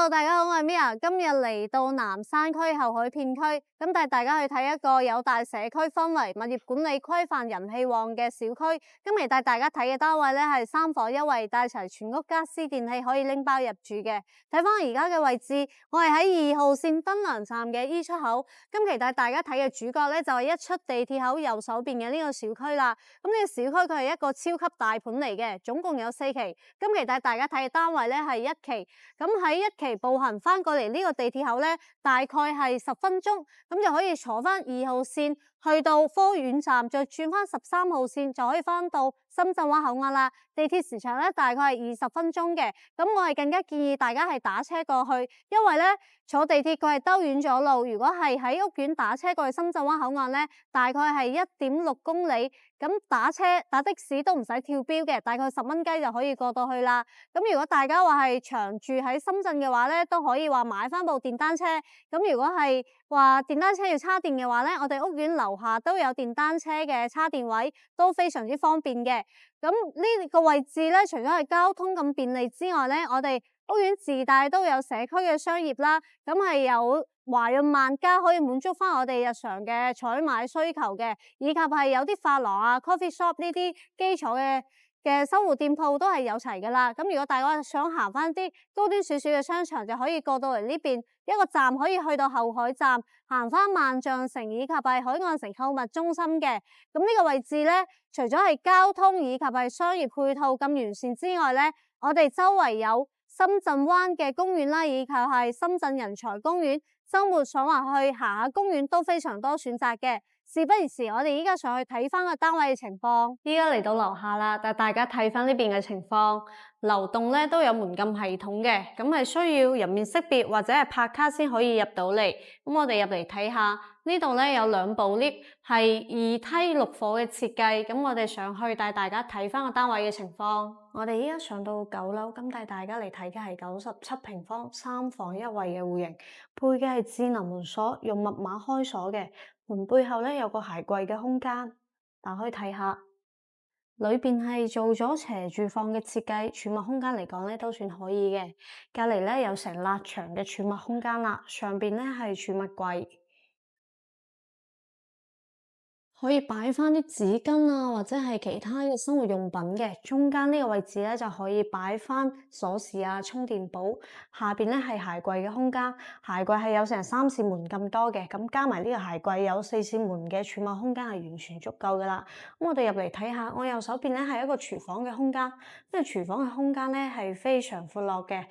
Hello，大家好，我係 Mia，今日嚟到南山區後海片區，咁帶大家去睇一個有大社區氛圍、物業管理規範、人氣旺嘅小區。今日帶大家睇嘅單位咧係3房1衛，帶齊全屋家私電器，可以拎包入住嘅。睇翻而家嘅位置，我係喺2號線燈涼站嘅 E 出口。今期帶大家睇嘅主角咧就係一出地鐵口右手邊嘅呢個小區啦。咁呢個小區佢係一個超級大盤嚟嘅，總共有4期。今期帶大家睇嘅單位咧係1期，咁喺1期步行翻過嚟呢個地鐵口咧，大概係10分鐘，咁就可以坐翻2號線去到科苑站，再轉翻13號線就可以翻到深圳灣口岸啦。地鐵時長咧大概係20分鐘嘅，咁我係更加建議大家係打車過去，因為咧坐地鐵佢係兜遠咗路，如果係喺屋苑打車過去深圳灣口岸咧，大概係1.6公里，咁打的士都唔使跳標嘅，大概10蚊雞就可以過到去啦。咁如果大家話係長住喺深圳嘅話咧，都可以話買翻部電單車。咁如果係話電單車要叉電嘅話咧，我哋屋苑樓下都有電單車嘅叉電位，都非常之方便嘅。咁呢個位置咧，除咗係交通咁便利之外咧，我哋屋苑自帶都有社區嘅商業啦，咁係有華潤萬家可以滿足翻我哋日常嘅採買需求嘅，以及係有啲髮廊啊、coffee shop 呢啲基礎嘅生活店鋪都係有齊噶啦。咁如果大家想行翻啲高端少少嘅商場，就可以過到嚟呢邊一個站可以去到後海站，行翻萬象城以及係海岸城購物中心嘅。咁呢個位置咧，除咗係交通以及係商業配套咁完善之外咧，我哋周圍有深圳灣嘅公園啦，以及係深圳人才公園，周末想話去行下公園都非常多選擇嘅。事不宜遲，我哋依家上去睇翻個單位嘅情況。依家嚟到樓下啦，帶大家睇翻呢邊嘅情況。樓棟咧都有門禁系統嘅，咁係需要人面識別或者係拍卡先可以入到嚟。咁我哋入嚟睇下，呢度咧有2部 lift，係2梯6伙嘅設計。咁我哋上去帶大家睇翻個單位嘅情況。我哋依家上到9樓，咁帶大家嚟睇嘅係97平方3房1衛嘅戶型，配嘅係智能門鎖，用密碼開鎖嘅。門背後咧有個鞋櫃嘅空間，打開睇下，裏邊係做咗斜住放嘅設計，儲物空間嚟講咧都算可以嘅。隔籬咧有成埲牆嘅儲物空間啦，上邊咧係儲物櫃。可以擺翻啲紙巾啊，或者係其他嘅生活用品嘅。中間呢個位置咧就可以擺翻鎖匙啊、充電寶。下邊咧係鞋櫃嘅空間，鞋櫃係有成3扇門咁多嘅，咁加埋呢個鞋櫃有4扇門嘅儲物空間係完全足夠噶啦。咁我哋入嚟睇下，我右手邊咧係一個廚房嘅空間，呢個廚房嘅空間咧係非常闊落嘅。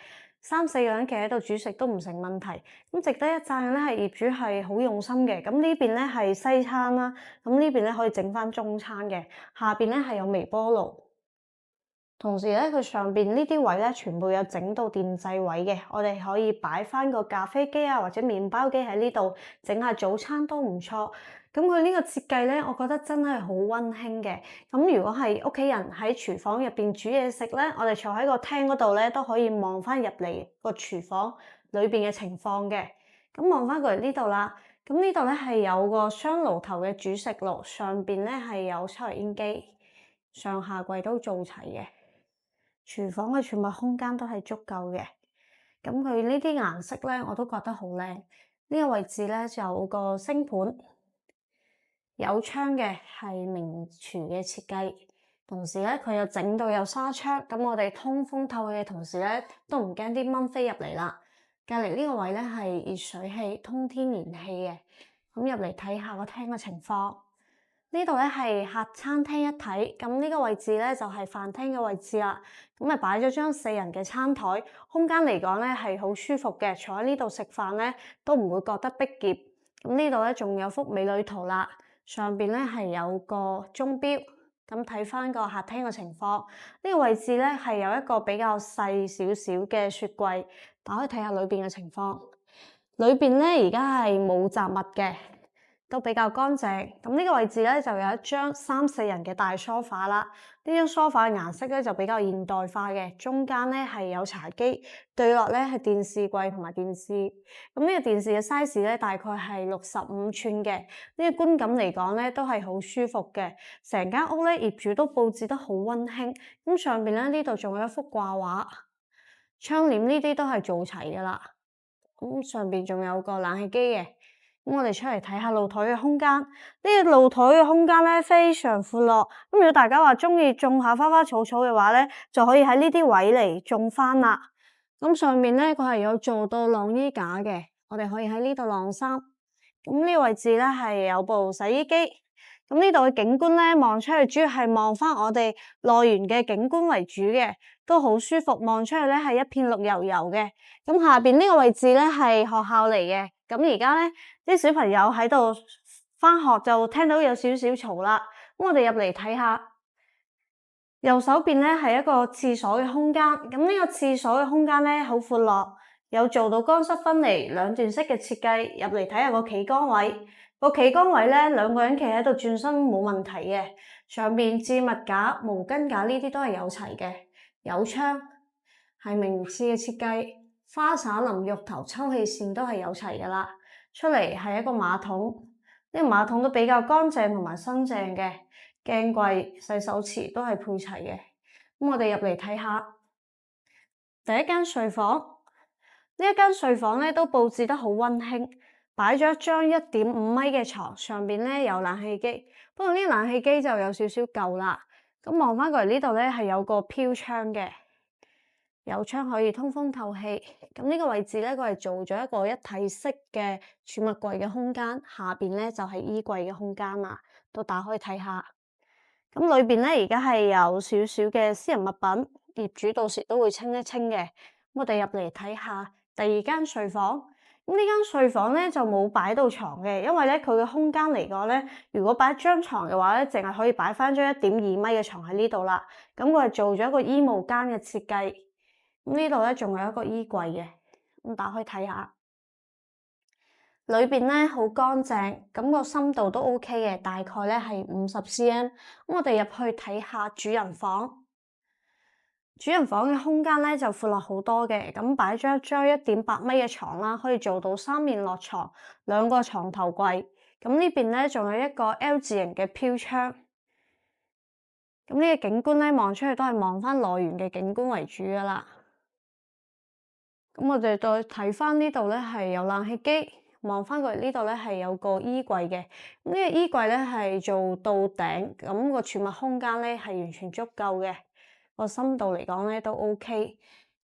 3、4個人企喺度煮食都唔成問題，咁值得一讚嘅咧係業主係好用心嘅。咁呢邊咧係西餐啦，咁呢邊咧可以整翻中餐嘅，下邊咧係有微波爐，同時咧佢上邊呢啲位咧全部有整到電製位嘅，我哋可以擺翻個咖啡機啊或者麵包機喺呢度整下早餐都唔錯。咁佢呢個設計咧，我覺得真係好溫馨嘅。咁如果係屋企人喺廚房入邊煮嘢食咧，我哋坐喺個廳嗰度咧都可以望翻入嚟個廚房裏邊嘅情況嘅。咁望翻過嚟呢度啦，咁呢度咧係有個雙爐頭嘅煮食爐，上邊咧係有抽油煙機，上下櫃都做齊嘅。廚房嘅儲物空間都係足夠嘅。咁佢呢啲顏色咧，我都覺得好靚。呢個位置咧就有個星盤。有窗嘅係明廚嘅設計，同時咧佢又整到有紗窗，咁我哋通風透氣嘅同時咧都唔驚啲蚊飛入嚟啦。隔籬呢個位咧係熱水器，通天然氣嘅。咁入嚟睇下個廳嘅情況，呢度咧係客餐廳一體，咁呢個位置咧就係飯廳嘅位置啦。咁啊擺咗張4人嘅餐台，空間嚟講咧係好舒服嘅，坐喺呢度食飯咧都唔會覺得逼仄。咁呢度咧仲有幅美女圖啦。上邊咧係有個鐘錶，咁睇翻個客廳嘅情況，呢個位置咧係有一個比較細少少嘅雪櫃，打開睇下裏邊嘅情況。裏邊咧而家係冇雜物嘅，都比較乾淨。咁呢個位置咧就有一張3、4人嘅大梳化啦。呢張梳化嘅顏色咧就比較現代化嘅，中間咧係有茶几，對落咧係電視櫃同埋電視。咁呢個電視嘅 size 咧大概係65寸嘅，呢個觀感嚟講咧都係好舒服嘅。成間屋咧業主都佈置得好溫馨。咁上邊咧呢度仲有一幅掛畫，窗簾呢啲都係做齊噶啦。咁上邊仲有個冷氣機嘅。咁我哋出嚟睇下露台嘅空間。呢個露台嘅空間咧非常闊落。咁如果大家話中意種下花花草草嘅話咧，就可以喺呢啲位嚟種翻啦。咁上面咧佢係有做到晾衣架嘅，我哋可以喺呢度晾衫。咁呢個位置咧係有部洗衣機。咁呢度嘅景觀咧望出去主要係望翻我哋樂園嘅景觀為主嘅，都好舒服。望出去咧係一片綠油油嘅。咁下邊呢個位置咧係學校嚟嘅。咁而家咧啲小朋友喺度翻學就聽到有少少嘈啦。咁我哋入嚟睇下，右手邊咧係一個廁所嘅空間。咁呢個廁所嘅空間咧好闊落，有做到乾濕分離兩段式嘅設計。入嚟睇下個企缸位。個企缸位咧，兩個人企喺度轉身冇問題嘅。上邊置物架、毛巾架呢啲都係有齊嘅。有窗，係名次嘅設計。花灑淋浴頭、抽氣扇都係有齊噶啦。出嚟係一個馬桶，呢個馬桶都比較乾淨同埋新淨嘅。鏡櫃、洗手池都係配齊嘅。咁我哋入嚟睇下第一間睡房。呢一間睡房咧都佈置得好溫馨。擺咗一張1.5米嘅床，上邊咧有冷氣機，不過呢冷氣機就有少少舊啦。咁望翻過嚟呢度咧係有個飄窗嘅，有窗可以通風透氣。咁呢個位置咧佢係做咗一個一體式嘅儲物櫃嘅空間，下邊咧就係衣櫃嘅空間啦。都打開睇下，咁裏邊咧而家係有少少嘅私人物品，業主到時都會清一清嘅。咁我哋入嚟睇下第二間睡房。咁呢間睡房咧就冇擺到床嘅，因為咧佢嘅空間嚟講咧，如果擺張床嘅話咧，淨係可以擺翻張1.2米嘅床喺呢度啦。咁佢係做咗一個衣帽間嘅設計。咁呢度咧仲有一個衣櫃嘅。咁打開睇下，裏邊咧好乾淨，咁個深度都 OK 嘅，大概咧係50 cm。咁我哋入去睇下主人房。主人房嘅空間咧就闊落好多嘅，咁擺咗一張1.8米嘅床啦，可以做到3面落床，2個床頭櫃。咁呢邊咧仲有一個 L 字形嘅飄窗。咁呢個景觀咧望出去都係望翻樂園嘅景觀為主噶啦。咁我哋再睇翻呢度咧係有冷氣機，望翻過嚟呢度咧係有個衣櫃嘅。咁呢個衣櫃咧係做到頂，咁個儲物空間咧係完全足夠嘅。個深度嚟講咧都 OK。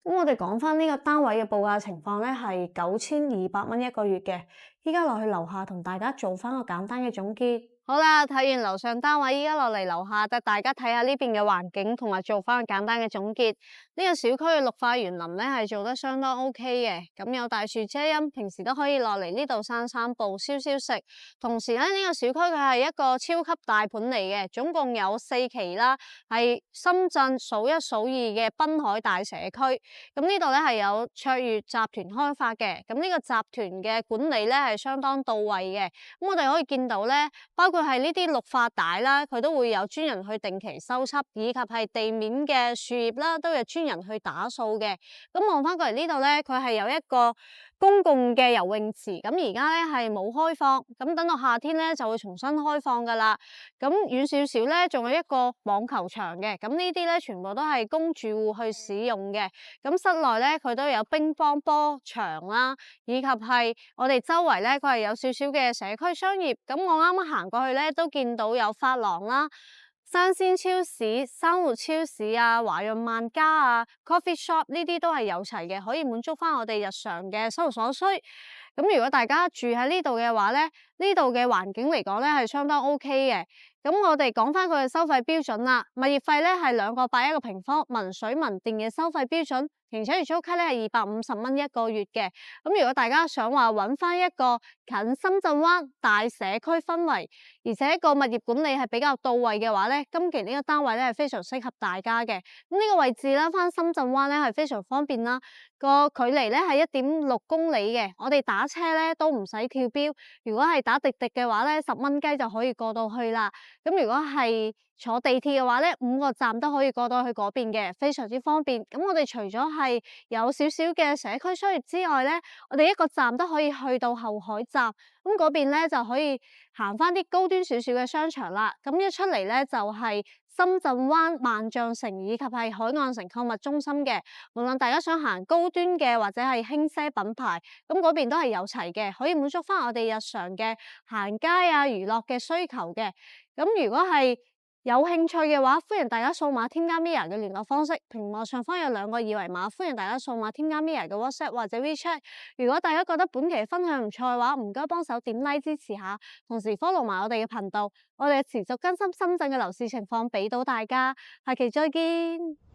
咁我哋講翻呢個單位嘅報價情況咧係9200蚊一個月嘅。依家落去樓下同大家做翻個簡單嘅總結。好啦，睇完樓上單位，依家落嚟樓下，帶大家睇下呢邊嘅環境，同埋做翻個簡單嘅總結。呢個小區嘅綠化園林咧係做得相當 OK 嘅，咁有大樹遮陰，平時都可以落嚟呢度散散步、消消食。同時咧，呢個小區佢係一個超級大盤嚟嘅，總共有4期啦，係深圳數一數二嘅濱海大社區。咁呢度咧係有卓越集團開發嘅，咁呢個集團嘅管理咧係相當到位嘅。咁我哋可以見到咧，包括係呢啲綠化帶啦，佢都會有專人去定期修葺，以及係地面嘅樹葉啦，都有專人去打掃嘅。咁望翻過嚟呢度咧，佢係有一個公共嘅游泳池，咁而家咧係冇開放，咁等到夏天咧就會重新開放噶啦。咁遠少少咧，仲有一個網球場嘅，咁呢啲咧全部都係供住戶去使用嘅。咁室內咧佢都有乒乓波場啦，以及係我哋周圍咧佢係有少少嘅社區商業。咁我啱啱行過去咧都見到有髮廊啦、生鮮超市、生活超市啊、華潤萬家啊、coffee shop 呢啲都係有齊嘅，可以滿足翻我哋日常嘅生活所需。咁如果大家住喺呢度嘅話咧，呢度嘅環境嚟講咧係相當 OK 嘅。咁我哋講翻佢嘅收費標準啦，物業費咧係2個8一個平方，民水民電嘅收費標準。停車月租卡咧係250蚊一個月嘅。咁如果大家想話揾翻一個近深圳灣大社區氛圍，而且個物業管理係比較到位嘅話咧，今期呢個單位咧係非常適合大家嘅。咁呢個位置咧，翻深圳灣咧係非常方便啦。個距離咧係1.6公里嘅，我哋打車咧都唔使跳標。如果係打滴滴嘅話咧，10蚊雞就可以過到去啦。咁如果係坐地鐵嘅話咧，5個站都可以過到去嗰邊嘅，非常之方便。咁我哋除咗係有少少嘅社區商業之外咧，我哋1個站都可以去到後海站。咁嗰邊咧就可以行翻啲高端少少嘅商場啦。咁一出嚟咧就係深圳灣萬象城以及係海岸城購物中心嘅。無論大家想行高端嘅或者係輕奢品牌，咁嗰邊都係有齊嘅，可以滿足翻我哋日常嘅行街啊、娛樂嘅需求嘅。咁如果係有興趣嘅話，歡迎大家掃碼添加 Mia 嘅聯絡方式，屏幕上方有2個二維碼，歡迎大家掃碼添加 Mia 嘅 WhatsApp 或者 WeChat。如果大家覺得本期分享唔錯嘅話，唔該幫手點 like 支持下，同時 follow 埋我哋嘅頻道，我哋持續更新深圳嘅樓市情況俾到大家，下期再見。